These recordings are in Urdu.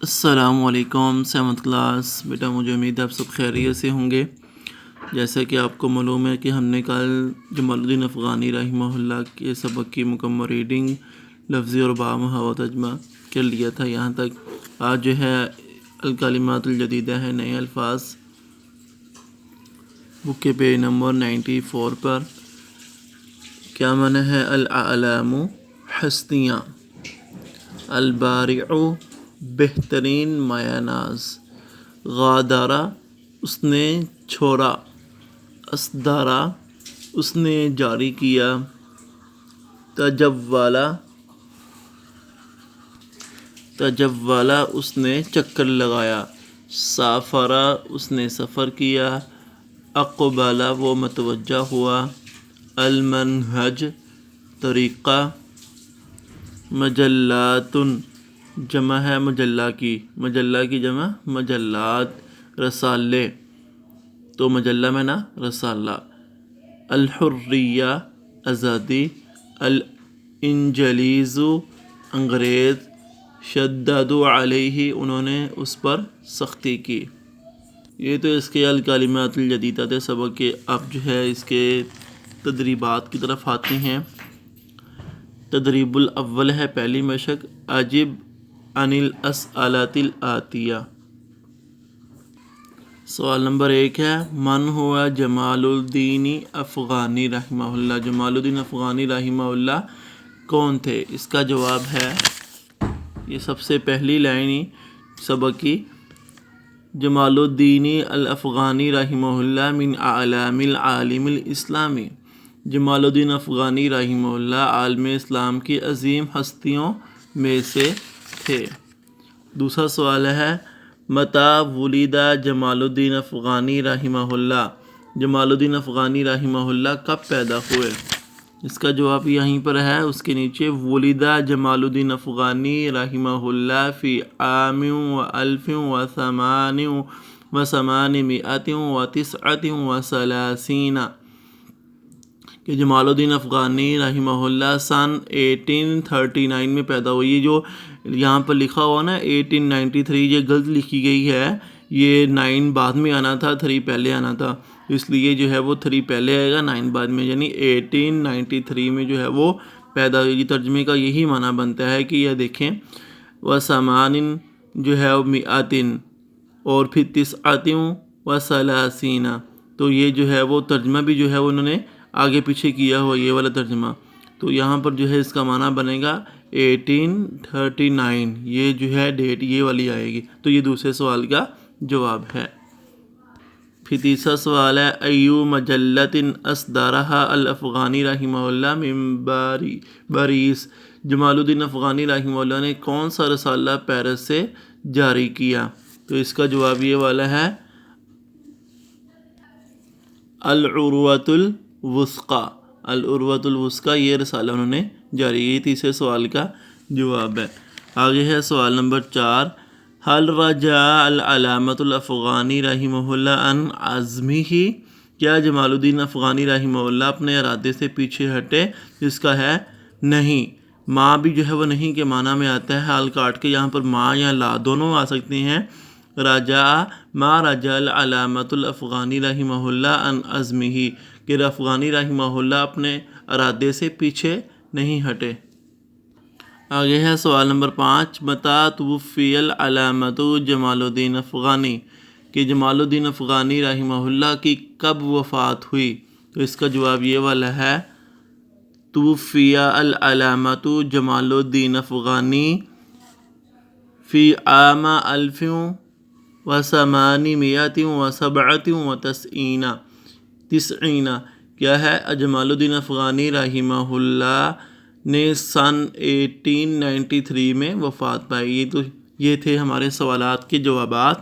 السلام علیکم سیونتھ کلاس بیٹا، مجھے امید ہے آپ سب خیریت سے ہوں گے۔ جیسا کہ آپ کو معلوم ہے کہ ہم نے کل جمال الدین افغانی رحمہ اللہ کے سبق کی مکمل ریڈنگ لفظی اور بامحاورہ ترجمہ کر لیا تھا یہاں تک۔ آج جو ہے الکلمات الجدیدہ ہے، نئے الفاظ، بک کے پیج نمبر 94 پر۔ کیا معنی ہے؟ الاعلام ہستیاں، البارع بہترین مایہ ناز، غادارہ اس نے چھوڑا، اصدارہ اس نے جاری کیا، تجولا اس نے چکر لگایا، سافرہ اس نے سفر کیا، اقبلا وہ متوجہ ہوا، المنہج طریقہ، مجلات جمع ہے مجلہ کی جمع مجلات، رسالے تو مجلہ میں نا رسالہ، الحریہ آزادی، الانجلیز انگریز، شددوا علیہ انہوں نے اس پر سختی کی۔ یہ تو اس کے الکلمات الجدیدہ تھے سبق کے۔ اب جو ہے اس کے تدریبات کی طرف آتے ہیں۔ تدریب الاول ہے پہلی مشق، اجب عن الاسئلۃ الآتیہ۔ سوال نمبر 1 ہے، من ہوا جمال الدین افغانی رحمہ اللہ؟ جمال الدین افغانی رحمہ اللہ کون تھے؟ اس کا جواب ہے، یہ سب سے پہلی لائن سبق کی، جمال الدین الافغانی رحمہ اللہ من اعلام العالم الاسلامی۔ جمال الدین افغانی رحمہ اللہ عالم اسلام کی عظیم ہستیوں میں سے تھے۔ دوسرا سوال ہے، متی ولد جمال الدین افغانی رحمہ اللہ؟ جمال الدین افغانی رحمہ اللہ کب پیدا ہوئے؟ اس کا جواب یہیں پر ہے، اس کے نیچے، ولد جمال الدین افغانی رحمہ اللہ فی عام و الف و ثمانمائۃ و تسعۃ و ثلاثین، کہ جمال الدین افغانی رحمہ اللہ سن 1839 میں پیدا ہوئی۔ یہ جو یہاں پر لکھا ہوا نا 1893، یہ غلط لکھی گئی ہے، یہ 9 بعد میں آنا تھا، 3 پہلے آنا تھا، اس لیے جو ہے وہ 3 پہلے آئے گا 9 بعد میں، یعنی 1893 میں جو ہے وہ پیدا ہوئی۔ ترجمے کا یہی معنی بنتا ہے کہ یہ دیکھیں، وثمان جو ہے مئاتن اور پھر تسعۃ و ثلاثین، تو یہ جو ہے وہ ترجمہ بھی جو ہے انہوں نے آگے پیچھے کیا ہوا، یہ والا ترجمہ، تو یہاں پر جو ہے اس کا معنی بنے گا 1839، یہ جو ہے ڈیٹ یہ والی آئے گی، تو یہ دوسرے سوال کا جواب ہے۔ پھر تیسرا سوال ہے، ایو مجلۃ اصدرها الافغانی رحمہ اللہ من پاریس؟ جمال الدین افغانی رحمہ اللہ نے کون سا رسالہ پیرس سے جاری کیا؟ تو اس کا جواب یہ والا ہے، العروۃ الوثقی۔ العروۃ الوثقی یہ رسالہ انہوں نے جاری کی۔ تیسرے سوال کا جواب ہے۔ آگے ہے سوال نمبر 4، هل رجع العلامۃ الافغانی رحمہ اللہ عن عزمہ؟ کیا جمال الدین افغانی رحمہ اللہ اپنے ارادے سے پیچھے ہٹے؟ جس کا ہے نہیں۔ ماں بھی جو ہے وہ نہیں کے معنی میں آتا ہے، حال کاٹ کے یہاں پر ماں یا لا دونوں آ سکتے ہیں۔ رجع ما رجع العلامۃ الافغانی رحمہ اللہ عن عزمہ، کہ افغانی رحمہ اللہ اپنے ارادے سے پیچھے نہیں ہٹے۔ آگے ہے سوال نمبر 5، متی توفی العلامۃ جمال الدین افغانی؟ کہ جمال الدین افغانی رحمہ اللہ کی کب وفات ہوئی؟ تو اس کا جواب یہ والا ہے، توفی العلامۃ جمال الدین افغانی فی عام الف و ثمانمائۃ و سبعۃ و تسعین، کیا ہے، جمال الدین افغانی رحمہ اللہ نے سن 1893 میں وفات پائی۔ تو یہ تھے ہمارے سوالات کے جوابات۔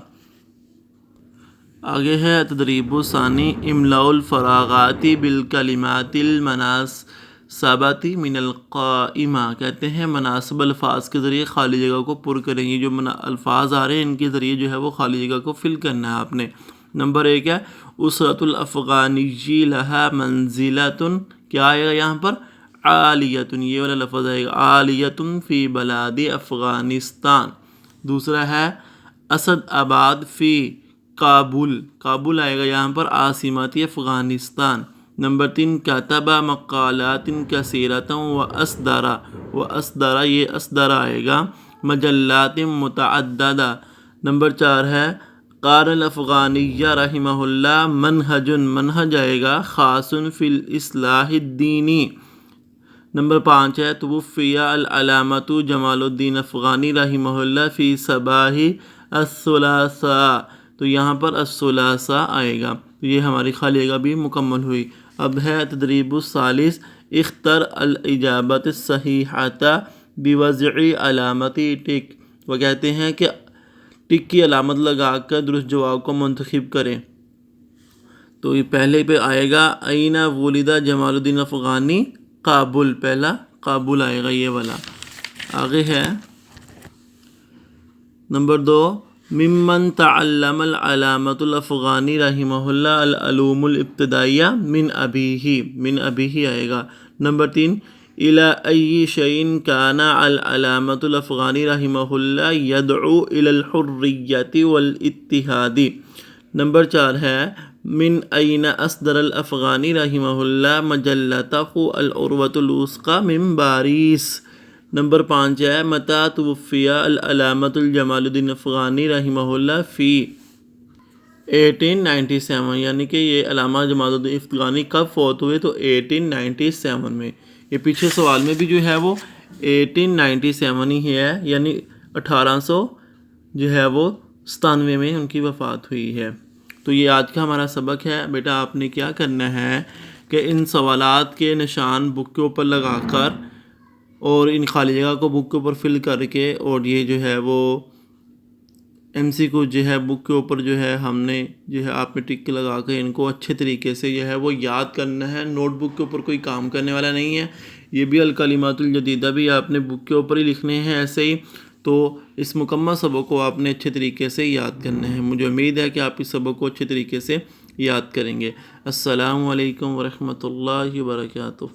آگے ہے تدریب ثانی، املاء الفراغات بالکلمات المناسبۃ من القائمہ۔ کہتے ہیں مناسب الفاظ کے ذریعے خالی جگہ کو پر کریں۔ یہ جو الفاظ آ رہے ہیں ان کے ذریعے جو ہے وہ خالی جگہ کو فل کرنا ہے آپ نے۔ نمبر 1 ہے، اسرۃ الافغانی لہا منزلۃ، کیا آئے گا یہاں پر؟ عالیۃ، یہ والا لفظ آئے گا، عالیۃ فی بلاد افغانستان۔ دوسرا ہے اسد آباد فی کابل، کابل آئے گا یہاں پر، عاصمت افغانستان۔ نمبر 3 کاتبہ مقالات کثیرۃ و اسدرا یہ اسدرا آئے گا، مجلات متعددہ۔ نمبر 4 ہے قال الافغانی رحمہ اللہ منہج آئے گا خاص فی الاصلاح الدینی۔ نمبر 5 ہے توفی العلامۃ جمال الدین افغانی رحمہ اللہ فی صباح الثلاثاء، تو یہاں پر الثلاثاء آئے گا، تو یہ ہماری خالی جگہ بھی مکمل ہوئی۔ اب ہے تدریب الثالث، اختر الاجابت الصحیحۃ بوضع علامت ٹک، وہ کہتے ہیں کہ ٹک کی علامت لگا کر درست جواب کو منتخب کریں۔ تو یہ پہلے پہ آئے گا این ولد جمال الدین افغانی، کابل، پہلا کابل آئے گا یہ والا۔ آگے ہے نمبر 2 ممن تعلم العلامۃ الافغانی رحمہ اللہ العلوم الابتدائیہ من ابیہ آئے گا۔ نمبر 3 الی ای شیء کان العلامۃ الافغانی رحمہ اللہ یدعو الی الحریۃ والاتحاد۔ نمبر 4 ہے من این اصدر الافغانی رحمہ اللہ مجلتہ العروۃ الوثقی من پاریس۔ نمبر 5 ہے متی توفی العلامۃ جمال الدین افغانی رحمہ اللہ فی 1897، یعنی کہ یہ علامہ جمال الدین افغانی کب فوت ہوئے؟ تو 1897 میں۔ یہ پیچھے سوال میں بھی جو ہے وہ 1897 ہی ہے، یعنی 1800 جو ہے وہ 97 میں ان کی وفات ہوئی ہے۔ تو یہ آج کا ہمارا سبق ہے۔ بیٹا آپ نے کیا کرنا ہے کہ ان سوالات کے نشان بک کے اوپر لگا کر اور ان خالی جگہ کو بک کے اوپر فل کر کے، اور یہ جو ہے وہ ایم سی کو جو ہے بک کے اوپر جو ہے ہم نے جو ہے آپ نے ٹک لگا کے ان کو اچھے طریقے سے جو ہے وہ یاد کرنا ہے۔ نوٹ بک کے اوپر کوئی کام کرنے والا نہیں ہے۔ یہ بھی الکلمات الجدیدہ بھی آپ نے بک کے اوپر ہی لکھنے ہیں ایسے ہی۔ تو اس مکمل سبق کو آپ نے اچھے طریقے سے یاد کرنا ہے۔ مجھے امید ہے کہ آپ اس سبق کو اچھے طریقے سے یاد کریں گے۔ السلام علیکم ورحمۃ اللہ وبرکاتہ۔